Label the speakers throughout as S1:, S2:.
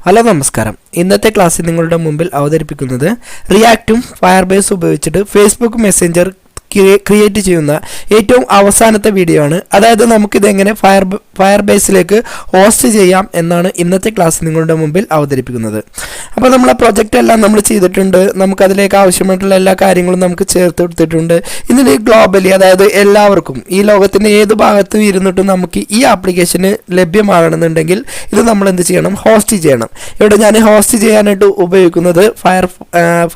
S1: Hello നമസ്കാരം. ഇന്നത്തെ ക്ലാസ്സിൽ നിങ്ങളുടെ മുമ്പിൽ അവതരിപ്പിക്കുന്നത് റിയാക്റ്റും ഫയർബേസ് ഉപയോഗിച്ചിട്ട് ഫേസ്ബുക്ക് മെസ്സഞ്ചർ ക്രിയേറ്റ് ചെയ്യുന്ന ഏറ്റവും അവസാനത്തെ വീഡിയോ ആണ്. അതായത് നമുക്കിതെങ്ങനെ ഫയർബേസിലേക്ക് ഹോസ്റ്റ് ചെയ്യാം എന്നാണ് ഇന്നത്തെ ക്ലാസ് നിങ്ങളുടെ മുമ്പിൽ അവതരിപ്പിക്കുന്നത്. അപ്പോൾ നമ്മൾ ആ പ്രൊജക്റ്റ് എല്ലാം നമ്മൾ ചെയ്തിട്ടുണ്ട്. നമുക്കതിലേക്ക് ആവശ്യമായിട്ടുള്ള എല്ലാ കാര്യങ്ങളും നമുക്ക് ചേർത്ത് കൊടുത്തിട്ടുണ്ട്. ഇതിന് ഗ്ലോബലി, അതായത് എല്ലാവർക്കും ഈ ലോകത്തിൻ്റെ ഏത് ഭാഗത്തും ഇരുന്നിട്ടും നമുക്ക് ഈ ആപ്ലിക്കേഷന് ലഭ്യമാകണമെന്നുണ്ടെങ്കിൽ ഇത് നമ്മൾ എന്ത് ചെയ്യണം? ഹോസ്റ്റ് ചെയ്യണം. ഇവിടെ ഞാൻ ഹോസ്റ്റ് ചെയ്യാനായിട്ട് ഉപയോഗിക്കുന്നത്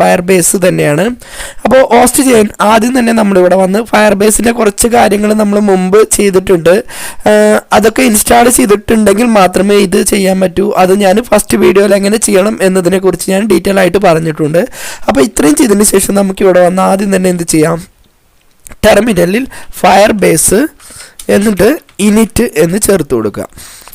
S1: ഫയർബേസ് തന്നെയാണ്. അപ്പോൾ ഹോസ്റ്റ് ചെയ്യാൻ ആദ്യം തന്നെ നമ്മളിവിടെ വന്ന് ഫയർബേസിൻ്റെ കുറച്ച് കാര്യങ്ങൾ നമ്മൾ മുമ്പ് ചെയ്തിട്ടുണ്ട്. അതൊക്കെ ഇൻസ്റ്റാൾ ചെയ്തിട്ടുണ്ടെങ്കിൽ മാത്രമേ ഇത് ചെയ്യാൻ പറ്റൂ. അത് ഞാൻ ഫസ്റ്റ് വീഡിയോയിൽ എങ്ങനെ ചെയ്യണം എന്നതിനെക്കുറിച്ച് ഞാൻ ഡീറ്റെയിൽ ആയിട്ട് പറഞ്ഞിട്ടുണ്ട്. അപ്പോൾ ഇത്രയും ചെയ്തതിന് ശേഷം നമുക്കിവിടെ വന്ന് ആദ്യം തന്നെ എന്ത് ചെയ്യാം? ടെർമിനലിൽ ഫയർബേസ് എന്നിട്ട് ഇനിറ്റ് എന്ന് ചേർത്ത് കൊടുക്കുക.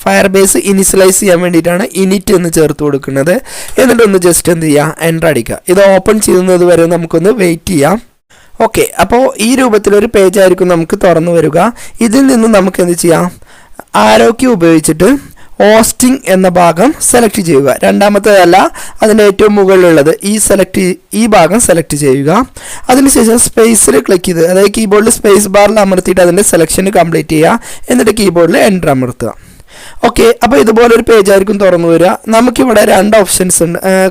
S1: ഫയർബേസ് ഇനിഷ്യലൈസ് ചെയ്യാൻ വേണ്ടിയിട്ടാണ് ഇനിറ്റ് എന്ന് ചേർത്ത് കൊടുക്കുന്നത്. എന്നിട്ടൊന്ന് ജസ്റ്റ് എന്ത് ചെയ്യുക? എൻ്റർ അടിക്കുക. ഇത് ഓപ്പൺ ചെയ്യുന്നത് വരെ നമുക്കൊന്ന് വെയിറ്റ് ചെയ്യാം. ഓക്കെ, അപ്പോൾ ഈ രൂപത്തിലൊരു പേജായിരിക്കും നമുക്ക് തുറന്നു വരിക. ഇതിൽ നിന്ന് നമുക്ക് എന്ത് ചെയ്യാം? ആരോ കീ ഉപയോഗിച്ചിട്ട് ഹോസ്റ്റിംഗ് എന്ന ഭാഗം സെലക്ട് ചെയ്യുക. രണ്ടാമത്തേതല്ല, അതിൻ്റെ ഏറ്റവും മുകളിലുള്ളത് ഈ ഭാഗം സെലക്ട് ചെയ്യുക. അതിനുശേഷം സ്പേസിൽ ക്ലിക്ക് ചെയ്ത്, അതായത് കീബോർഡിൽ സ്പേസ് ബാറിൽ അമർത്തിയിട്ട് അതിൻ്റെ സെലക്ഷൻ കംപ്ലീറ്റ് ചെയ്യുക. എന്നിട്ട് കീബോർഡിൽ എൻ്റർ അമർത്തുക. ഓക്കെ, അപ്പോൾ ഇതുപോലൊരു പേജായിരിക്കും തുറന്നു വരിക. നമുക്കിവിടെ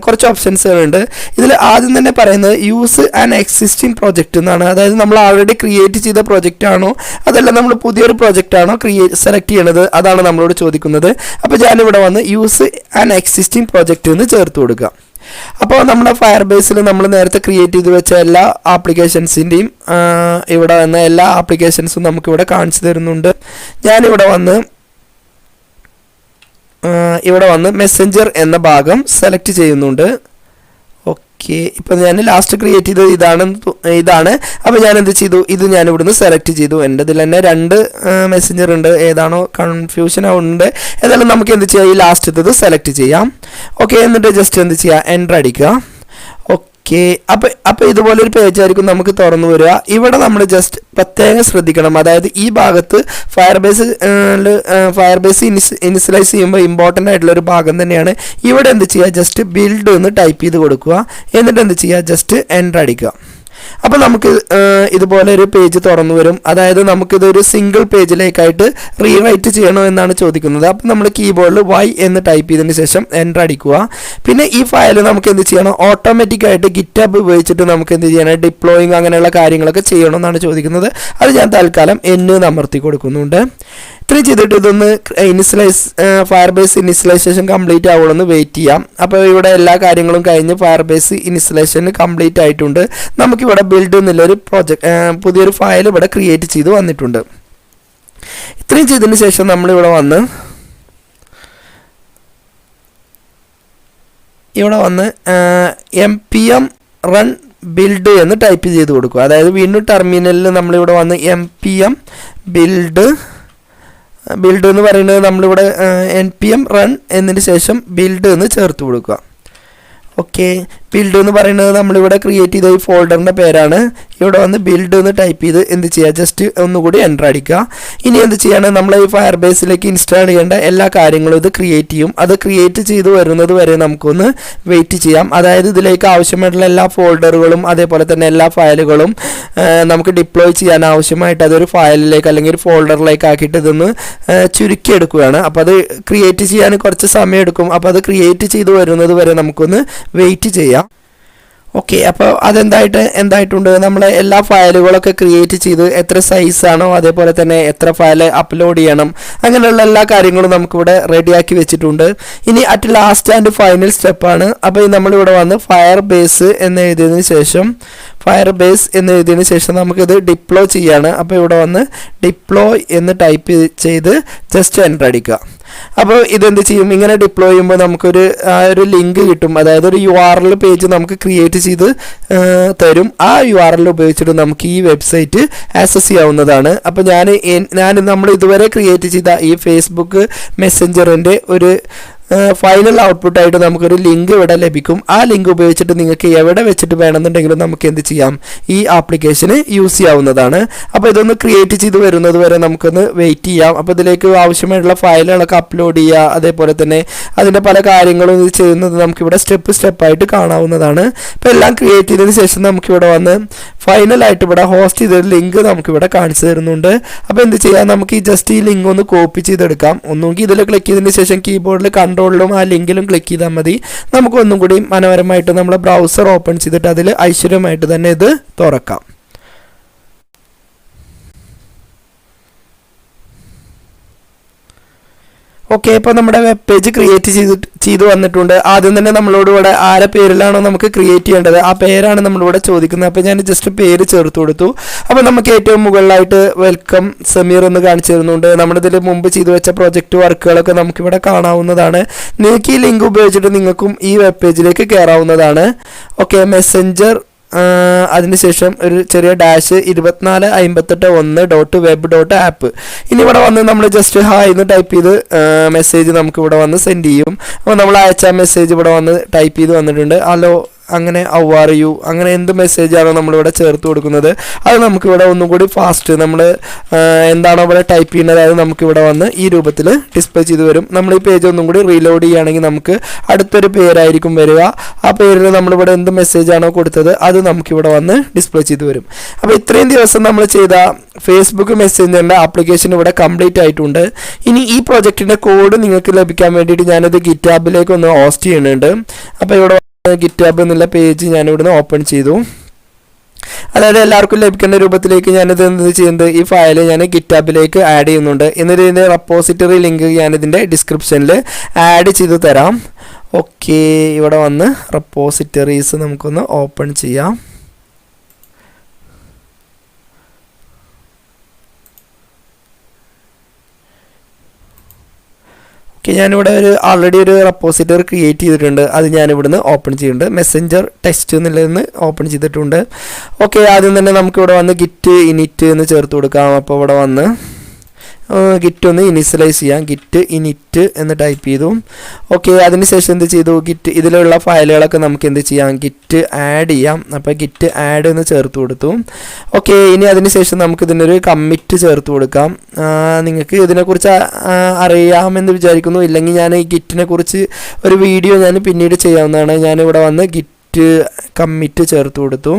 S1: കുറച്ച് ഓപ്ഷൻസുകളുണ്ട്. ഇതിൽ ആദ്യം തന്നെ പറയുന്നത് യൂസ് ആൻ എക്സിസ്റ്റിംഗ് പ്രോജക്റ്റ് എന്നാണ്. അതായത് നമ്മൾ ആൾറെഡി ക്രിയേറ്റ് ചെയ്ത പ്രോജക്റ്റ് ആണോ, അതല്ല നമ്മൾ പുതിയൊരു പ്രോജക്റ്റ് ആണോ സെലക്ട് ചെയ്യണത്, അതാണ് നമ്മളോട് ചോദിക്കുന്നത്. അപ്പോൾ ഞാനിവിടെ വന്ന് യൂസ് ആൻ എക്സിസ്റ്റിംഗ് പ്രോജക്റ്റ് എന്ന് ചേർത്ത് കൊടുക്കുക. അപ്പോൾ നമ്മുടെ ഫയർബേസിൽ നമ്മൾ നേരത്തെ ക്രിയേറ്റ് ചെയ്ത് വെച്ച എല്ലാ ആപ്ലിക്കേഷൻസിൻ്റെയും ഇവിടെ വന്ന എല്ലാ ആപ്ലിക്കേഷൻസും നമുക്കിവിടെ കാണിച്ചു തരുന്നുണ്ട്. ഞാനിവിടെ വന്ന് മെസ്സഞ്ചർ എന്ന ഭാഗം സെലക്ട് ചെയ്യുന്നുണ്ട്. ഓക്കെ, ഇപ്പം ഞാൻ ലാസ്റ്റ് ക്രിയേറ്റ് ചെയ്തത് ഇതാണ്. അപ്പോൾ ഞാൻ എന്ത് ചെയ്തു? ഇത് ഞാൻ ഇവിടുന്ന് സെലക്ട് ചെയ്തു. എൻ്റെ ഇതിൽ തന്നെ 2 മെസ്സഞ്ചർ ഉണ്ട്. ഏതാണോ കൺഫ്യൂഷൻ ആവുന്നുണ്ട്. ഏതായാലും നമുക്ക് എന്ത് ചെയ്യാം? ഈ ലാസ്റ്റത്തത് സെലക്ട് ചെയ്യാം. ഓക്കെ, എന്നിട്ട് ജസ്റ്റ് എന്ത് ചെയ്യുക? എൻ്റർ അടിക്കുക. ഓക്കെ, അപ്പോൾ ഇതുപോലൊരു പേജായിരിക്കും നമുക്ക് തുറന്നു വരിക. ഇവിടെ നമ്മൾ ജസ്റ്റ് പ്രത്യേകം ശ്രദ്ധിക്കണം. അതായത് ഈ ഭാഗത്ത് ഫയർബേസ് ഇനിഷ്യലൈസ് ചെയ്യുമ്പോൾ ഇമ്പോർട്ടൻ്റ് ആയിട്ടുള്ളൊരു ഭാഗം തന്നെയാണ്. ഇവിടെ എന്ത് ചെയ്യുക? ജസ്റ്റ് ബിൽഡ് എന്ന് ടൈപ്പ് ചെയ്ത് കൊടുക്കുക. എന്നിട്ട് എന്ത് ചെയ്യുക? ജസ്റ്റ് എൻ്റർ അടിക്കുക. അപ്പോൾ നമുക്ക് ഇതുപോലെ ഒരു പേജ് തുറന്നു വരും. അതായത് നമുക്കിതൊരു സിംഗിൾ പേജിലേക്കായിട്ട് റീറൈറ്റ് ചെയ്യണോ എന്നാണ് ചോദിക്കുന്നത്. അപ്പോൾ നമ്മൾ കീബോർഡിൽ Y എന്ന് ടൈപ്പ് ചെയ്തതിന് ശേഷം എൻ്റർ അടിക്കുക. പിന്നെ ഈ ഫയൽ നമുക്ക് എന്ത് ചെയ്യണം? ഓട്ടോമാറ്റിക്കായിട്ട് ഗിറ്റബ് ഉപയോഗിച്ചിട്ട് നമുക്ക് എന്ത് ചെയ്യണം? ഡിപ്ലോയിങ് അങ്ങനെയുള്ള കാര്യങ്ങളൊക്കെ ചെയ്യണമെന്നാണ് ചോദിക്കുന്നത്. അത് ഞാൻ തൽക്കാലം എന്ന് അമർത്തി കൊടുക്കുന്നുണ്ട്. ഇത്രയും ചെയ്തിട്ട് ഇതൊന്ന് ഫയർബേസ് ഇനിഷ്യലൈസേഷൻ കംപ്ലീറ്റ് ആവുമെന്ന് വെയിറ്റ് ചെയ്യാം. അപ്പോൾ ഇവിടെ എല്ലാ കാര്യങ്ങളും കഴിഞ്ഞ് ഫയർബേസ് ഇനിഷ്യലൈസേഷൻ കംപ്ലീറ്റ് ആയിട്ടുണ്ട്. നമുക്കിവിടെ ബിൽഡ് എന്നുള്ളൊരു പുതിയൊരു ഫയൽ ഇവിടെ ക്രിയേറ്റ് ചെയ്ത് വന്നിട്ടുണ്ട്. ഇത്രയും ചെയ്തതിന് ശേഷം നമ്മളിവിടെ വന്ന് npm റൺ ബിൽഡ് എന്ന് ടൈപ്പ് ചെയ്ത് കൊടുക്കുക. അതായത് വീണ്ടും ടെർമിനലിൽ നമ്മളിവിടെ വന്ന് npm ബിൽഡ് എന്ന് പറയുന്നത് നമ്മളിവിടെ npm റൺ എന്നതിന് ശേഷം ബിൽഡ് എന്ന് ചേർത്ത് കൊടുക്കുക. ഓക്കെ, ബിൽഡ് എന്ന് പറയുന്നത് നമ്മളിവിടെ ക്രിയേറ്റ് ചെയ്ത ഈ ഫോൾഡറിൻ്റെ പേരാണ്. ഇവിടെ വന്ന് ബിൽഡ് എന്ന് ടൈപ്പ് ചെയ്ത് എന്ത് ചെയ്യുക? ജസ്റ്റ് ഒന്നുകൂടി എൻ്റർ അടിക്കുക. ഇനി എന്ത് ചെയ്യാണ്? നമ്മൾ ഈ ഫയർബേസിലേക്ക് ഇൻസ്റ്റാൾ ചെയ്യേണ്ട എല്ലാ കാര്യങ്ങളും ഇത് ക്രിയേറ്റ് ചെയ്യും. അത് ക്രിയേറ്റ് ചെയ്ത് വരുന്നത് വരെ നമുക്കൊന്ന് വെയിറ്റ് ചെയ്യാം. അതായത് ഇതിലേക്ക് ആവശ്യമായിട്ടുള്ള എല്ലാ ഫോൾഡറുകളും അതേപോലെ തന്നെ എല്ലാ ഫയലുകളും നമുക്ക് ഡിപ്ലോയ് ചെയ്യാൻ ആവശ്യമായിട്ട് അതൊരു ഫയലിലേക്ക് അല്ലെങ്കിൽ ഒരു ഫോൾഡറിലേക്ക് ആക്കിയിട്ട് ഇതൊന്ന് ചുരുക്കിയെടുക്കുകയാണ്. അപ്പോൾ അത് ക്രിയേറ്റ് ചെയ്യാൻ കുറച്ച് സമയം എടുക്കും. അപ്പോൾ അത് ക്രിയേറ്റ് ചെയ്ത് വരുന്നത് വരെ നമുക്കൊന്ന് വെയിറ്റ് ചെയ്യാം. ഓക്കെ, അപ്പോൾ എന്തായിട്ടുണ്ട്? നമ്മൾ എല്ലാ ഫയലുകളൊക്കെ ക്രിയേറ്റ് ചെയ്ത് എത്ര സൈസാണോ അതേപോലെ തന്നെ എത്ര ഫയൽ അപ്ലോഡ് ചെയ്യണം അങ്ങനെയുള്ള എല്ലാ കാര്യങ്ങളും നമുക്കിവിടെ റെഡിയാക്കി വെച്ചിട്ടുണ്ട്. ഇനി അറ്റ് ലാസ്റ്റ് ആൻഡ് ഫൈനൽ സ്റ്റെപ്പാണ്. അപ്പോൾ നമ്മളിവിടെ വന്ന് ഫയർബേസ് എന്ന് എഴുതിയതിന് ശേഷം നമുക്കിത് ഡിപ്ലോയ് ചെയ്യാണ്. അപ്പോൾ ഇവിടെ വന്ന് ഡിപ്ലോയ് എന്ന് ടൈപ്പ് ചെയ്ത് ജസ്റ്റ് എൻ്റർ അടിക്കുക. അപ്പോൾ ഇതെന്ത് ചെയ്യും? ഇങ്ങനെ ഡിപ്ലോയ് ചെയ്യുമ്പോൾ നമുക്കൊരു ലിങ്ക് കിട്ടും. അതായത് ഒരു URL പേജ് നമുക്ക് ക്രിയേറ്റ് ചെയ്ത് തരും. ആ URL ഉപയോഗിച്ചിട്ട് നമുക്ക് ഈ വെബ്സൈറ്റ് ആക്സസ് ചെയ്യാവുന്നതാണ്. അപ്പോൾ നമ്മൾ ഇതുവരെ ക്രിയേറ്റ് ചെയ്ത ഈ ഫേസ്ബുക്ക് മെസ്സഞ്ചറിൻ്റെ ഒരു ഫൈനൽ ഔട്ട്പുട്ടായിട്ട് നമുക്കൊരു ലിങ്ക് ഇവിടെ ലഭിക്കും. ആ ലിങ്ക് ഉപയോഗിച്ചിട്ട് നിങ്ങൾക്ക് എവിടെ വെച്ചിട്ട് വേണമെന്നുണ്ടെങ്കിലും നമുക്ക് എന്ത് ചെയ്യാം, ഈ ആപ്ലിക്കേഷന് യൂസ് ചെയ്യാവുന്നതാണ്. അപ്പോൾ ഇതൊന്ന് ക്രിയേറ്റ് ചെയ്ത് വരുന്നത് വരെ നമുക്കൊന്ന് വെയിറ്റ് ചെയ്യാം. അപ്പോൾ ഇതിലേക്ക് ആവശ്യമായിട്ടുള്ള ഫയലുകളൊക്കെ അപ്ലോഡ് ചെയ്യുക, അതേപോലെ തന്നെ അതിൻ്റെ പല കാര്യങ്ങളും ഇത് ചെയ്യുന്നത് നമുക്കിവിടെ സ്റ്റെപ്പായിട്ട് കാണാവുന്നതാണ്. ഇപ്പോൾ എല്ലാം ക്രിയേറ്റ് ചെയ്തതിന് ശേഷം നമുക്കിവിടെ വന്ന് ഫൈനലായിട്ട് ഇവിടെ ഹോസ്റ്റ് ചെയ്തൊരു ലിങ്ക് നമുക്കിവിടെ കാണിച്ചു തരുന്നുണ്ട്. അപ്പോൾ എന്ത് ചെയ്യാം, നമുക്ക് ഈ ജസ്റ്റ് ഈ ലിങ്ക് ഒന്ന് കോപ്പി ചെയ്തെടുക്കാം. ഒന്നുകിൽ ഇതിൽ ക്ലിക്ക് ചെയ്തതിന് ശേഷം കീബോർഡിൽ കൺട്രോളിലും ആ ലിങ്കിലും ക്ലിക്ക് ചെയ്താൽ മതി. നമുക്ക് ഒന്നും കൂടി മനോഹരമായിട്ട് നമ്മുടെ ബ്രൗസർ ഓപ്പൺ ചെയ്തിട്ട് അതിൽ ഐശ്വര്യമായിട്ട് തന്നെ ഇത് തുറക്കാം. ഓക്കെ, ഇപ്പോൾ നമ്മുടെ വെബ് പേജ് ക്രിയേറ്റ് ചെയ്ത് വന്നിട്ടുണ്ട്. ആദ്യം തന്നെ നമ്മളോട് ഇവിടെ ആരെ പേരിലാണോ നമുക്ക് ക്രിയേറ്റ് ചെയ്യേണ്ടത് ആ പേരാണ് നമ്മളിവിടെ ചോദിക്കുന്നത്. അപ്പോൾ ഞാൻ ജസ്റ്റ് പേര് ചേർത്ത് കൊടുത്തു. അപ്പോൾ നമുക്ക് ഏറ്റവും മുകളിലായിട്ട് വെൽക്കം സമീർ എന്ന് കാണിച്ചു തരുന്നുണ്ട്. നമ്മളിതിൽ മുമ്പ് ചെയ്തു വെച്ച പ്രൊജക്റ്റ് വർക്കുകളൊക്കെ നമുക്കിവിടെ കാണാവുന്നതാണ്. നിങ്ങൾക്ക് ഈ ലിങ്ക് ഉപയോഗിച്ചിട്ട് നിങ്ങൾക്കും ഈ വെബ് പേജിലേക്ക് കയറാവുന്നതാണ്. ഓക്കെ, മെസ്സഞ്ചർ, അതിനുശേഷം ഒരു ചെറിയ ഡാഷ് 2458.1.web.app. ഇനി ഇവിടെ വന്ന് നമ്മൾ ജസ്റ്റ് ഹായ് എന്ന് ടൈപ്പ് ചെയ്ത് മെസ്സേജ് നമുക്ക് ഇവിടെ വന്ന് സെൻഡ് ചെയ്യും. അപ്പോൾ നമ്മൾ അയച്ച മെസ്സേജ് ഇവിടെ വന്ന് ടൈപ്പ് ചെയ്ത് വന്നിട്ടുണ്ട്. ഹലോ, അങ്ങനെ ഹൗ ആർ യു, അങ്ങനെ എന്ത് മെസ്സേജാണോ നമ്മളിവിടെ ചേർത്ത് കൊടുക്കുന്നത് അത് നമുക്കിവിടെ ഒന്നും കൂടി ഫാസ്റ്റ് നമ്മൾ എന്താണോ ഇവിടെ ടൈപ്പ് ചെയ്യുന്നത് അത് നമുക്കിവിടെ വന്ന് ഈ രൂപത്തിൽ ഡിസ്പ്ലേ ചെയ്ത് വരും. നമ്മൾ ഈ പേജ് ഒന്നും കൂടി റീലോഡ് ചെയ്യുകയാണെങ്കിൽ നമുക്ക് അടുത്തൊരു പേരായിരിക്കും വരിക. ആ പേരിൽ നമ്മളിവിടെ എന്ത് മെസ്സേജാണോ കൊടുത്തത് അത് നമുക്കിവിടെ വന്ന് ഡിസ്പ്ലേ ചെയ്ത് വരും. അപ്പോൾ ഇത്രയും ദിവസം നമ്മൾ ചെയ്ത ഫേസ്ബുക്ക് മെസ്സഞ്ചറിൻ്റെ ആപ്ലിക്കേഷൻ ഇവിടെ കംപ്ലീറ്റ് ആയിട്ടുണ്ട്. ഇനി ഈ പ്രൊജക്റ്റിൻ്റെ കോഡ് നിങ്ങൾക്ക് ലഭിക്കാൻ വേണ്ടിയിട്ട് ഞാനത് ഗിറ്റാബിലേക്ക് ഒന്ന് ഹോസ്റ്റ് ചെയ്യുന്നുണ്ട്. അപ്പോൾ ഇവിടെ ഗിറ്റാബ് എന്നുള്ള പേജ് ഞാനിവിടുന്ന് ഓപ്പൺ ചെയ്തു. അതായത് എല്ലാവർക്കും ലഭിക്കേണ്ട രൂപത്തിലേക്ക് ഞാനിത് എന്ത് ചെയ്യുന്നത്, ഈ ഫയൽ ഞാൻ ഗിറ്റാബിലേക്ക് ആഡ് ചെയ്യുന്നുണ്ട്. എന്നിട്ട് ഇതിൻ്റെ റെപ്പോസിറ്ററി ലിങ്ക് ഞാനിതിൻ്റെ ഡിസ്ക്രിപ്ഷനിൽ ആഡ് ചെയ്ത് തരാം. ഓക്കെ, ഇവിടെ വന്ന് റെപ്പോസിറ്ററീസ് നമുക്കൊന്ന് ഓപ്പൺ ചെയ്യാം. ഓക്കെ, ഞാനിവിടെ ആൾറെഡി ഒരു റെപ്പോസിറ്ററി ക്രിയേറ്റ് ചെയ്തിട്ടുണ്ട്. അത് ഞാനിവിടുന്ന് ഓപ്പൺ ചെയ്യുന്നുണ്ട്. മെസ്സഞ്ചർ ടെസ്റ്റ് എന്നുള്ളതിന് ഓപ്പൺ ചെയ്തിട്ടുണ്ട്. ഓക്കെ, ആദ്യം തന്നെ നമുക്കിവിടെ വന്ന് ഗിറ്റ് ഇനിറ്റ് എന്ന് ചേർത്ത് കൊടുക്കാം. അപ്പോൾ ഇവിടെ വന്ന് ഗിറ്റ് ഒന്ന് ഇനിഷ്യലൈസ് ചെയ്യാം. ഗിറ്റ് ഇനിറ്റ് എന്ന് ടൈപ്പ് ചെയ്തു. ഓക്കെ, അതിനുശേഷം എന്ത് ചെയ്തു, ഗിറ്റ് ഇതിലുള്ള ഫയലുകളൊക്കെ നമുക്ക് എന്ത് ചെയ്യാം, ഗിറ്റ് ആഡ് ചെയ്യാം. അപ്പോൾ ഗിറ്റ് ആഡ് എന്ന് ചേർത്ത് കൊടുത്തു. ഓക്കെ, ഇനി അതിനുശേഷം നമുക്ക് ഇതിനൊരു കമ്മിറ്റ് ചേർത്ത് കൊടുക്കാം. നിങ്ങൾക്ക് ഇതിനെക്കുറിച്ച് അറിയാമെന്ന് വിചാരിക്കുന്നു. ഇല്ലെങ്കിൽ ഞാൻ ഈ ഗിറ്റിനെ കുറിച്ച് ഒരു വീഡിയോ ഞാൻ പിന്നീട് ചെയ്യാവുന്നതാണ്. ഞാനിവിടെ വന്ന് ഗിറ്റ് കമ്മിറ്റ് ചേർത്ത് കൊടുത്തു.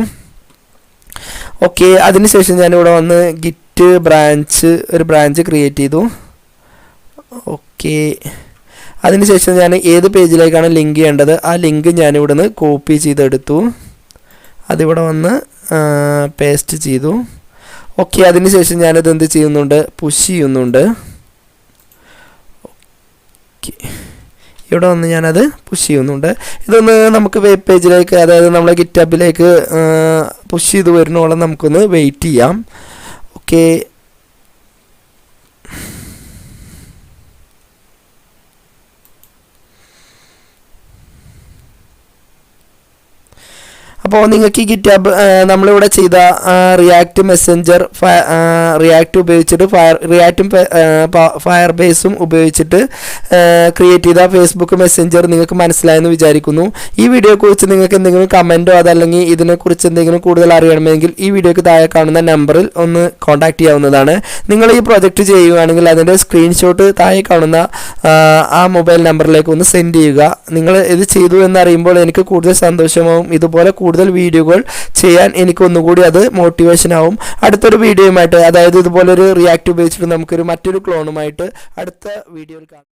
S1: ഓക്കെ, അതിനുശേഷം ഞാനിവിടെ വന്ന് ഗിറ്റ് ഒരു ബ്രാഞ്ച് ക്രിയേറ്റ് ചെയ്തു. ഓക്കെ, അതിനുശേഷം ഞാൻ ഏത് പേജിലേക്കാണ് ലിങ്ക് ചെയ്യേണ്ടത് ആ ലിങ്ക് ഞാനിവിടെ നിന്ന് കോപ്പി ചെയ്തെടുത്തു. അതിവിടെ വന്ന് പേസ്റ്റ് ചെയ്തു. ഓക്കെ, അതിനുശേഷം ഞാനത് എന്ത് ചെയ്യുന്നുണ്ട്, പുഷ് ചെയ്യുന്നുണ്ട്. ഓക്കെ, ഇവിടെ വന്ന് ഞാനത് പുഷ് ചെയ്യുന്നുണ്ട്. ഇതൊന്ന് നമുക്ക് വെബ് പേജിലേക്ക്, അതായത് നമ്മളെ ഗിറ്റബിലേക്ക് പുഷ് ചെയ്ത് വരുന്നോളം നമുക്കൊന്ന് വെയിറ്റ് ചെയ്യാം. ഓക്കെ, അപ്പോൾ നിങ്ങൾക്ക് ഈ ഗിറ്റാബ് നമ്മളിവിടെ ചെയ്ത റിയാക്റ്റ് മെസ്സഞ്ചർ റിയാക്റ്റ് ഉപയോഗിച്ചിട്ട് റിയാക്റ്റും ഫയർബേസും ഉപയോഗിച്ചിട്ട് ക്രിയേറ്റ് ചെയ്ത ഫേസ്ബുക്ക് മെസ്സഞ്ചർ നിങ്ങൾക്ക് മനസ്സിലായെന്ന് വിചാരിക്കുന്നു. ഈ വീഡിയോയെക്കുറിച്ച് നിങ്ങൾക്ക് എന്തെങ്കിലും കമൻറ്റോ അതല്ലെങ്കിൽ ഇതിനെക്കുറിച്ച് എന്തെങ്കിലും കൂടുതൽ അറിയണമെങ്കിൽ ഈ വീഡിയോയ്ക്ക് താഴെ കാണുന്ന നമ്പറിൽ ഒന്ന് കോൺടാക്ട് ചെയ്യാവുന്നതാണ്. നിങ്ങൾ ഈ പ്രൊജക്റ്റ് ചെയ്യുകയാണെങ്കിൽ അതിൻ്റെ സ്ക്രീൻഷോട്ട് താഴെ കാണുന്ന ആ മൊബൈൽ നമ്പറിലേക്ക് ഒന്ന് സെൻഡ് ചെയ്യുക. നിങ്ങൾ ഇത് ചെയ്തു എന്നറിയുമ്പോൾ എനിക്ക് കൂടുതൽ സന്തോഷമാവും. ഇതുപോലെ കൂടുതൽ വീഡിയോകൾ ചെയ്യാൻ എനിക്ക് ഒന്നുകൂടി അത് മോട്ടിവേഷൻ ആവും. അടുത്തൊരു വീഡിയോയുമായിട്ട്, അതായത് ഇതുപോലൊരു റിയാക്റ്റ് ഉപയോഗിച്ചിട്ട് നമുക്കൊരു മറ്റൊരു ക്ലോണുമായിട്ട് അടുത്ത വീഡിയോയിൽ കാണാം.